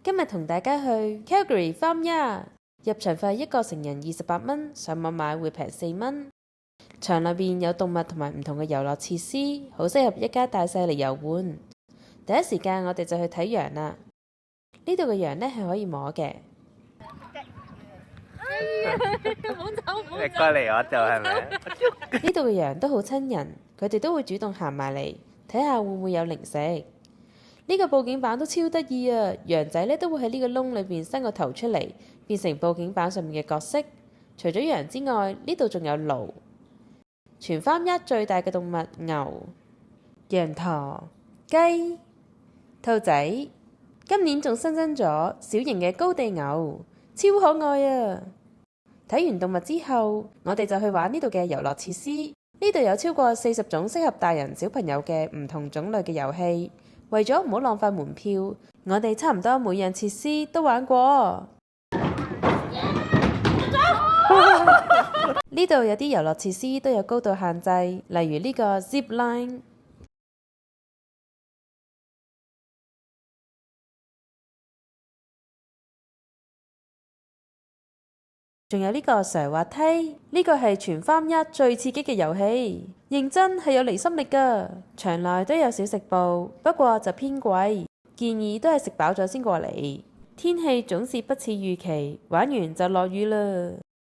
今日同大家去 Calgary Farm Yard，入場費一個成人28蚊，上網買會平4蚊。場裏邊有動物同埋唔同嘅遊樂設施，好適合一家大細嚟遊玩。第一時間我哋就去睇羊啦。呢度嘅羊呢係可以摸嘅。你過嚟我度係咪？呢度嘅羊都好親人，佢哋都會主動行埋嚟睇下會唔會有零食。呢個報警板都超得意啊！羊仔呢都會喺呢個窿裏邊伸個頭出嚟，變成報警板上面嘅角色。除咗羊之外，呢度仲有驢。全Farm Yard最大嘅動物牛、羊駝、雞、兔仔，今年仲新增咗小型嘅高地牛，超可愛啊！睇完動物之後，我哋就去玩呢度嘅遊樂設施。呢度有超過40種適合大人小朋友嘅唔同種類嘅遊戲。為咗唔好浪費門票，我哋差唔多每樣設施都玩過。呢度有啲遊樂設施都有高度限制，例如呢個 Zip Line。仲有呢個斜滑梯，呢個係全Farm Yard最刺激嘅遊戲，認真係有離心力㗎。場內都有小食部，不過就偏貴，建議都係食飽咗先過嚟。天氣總是不似預期，玩完就落雨啦。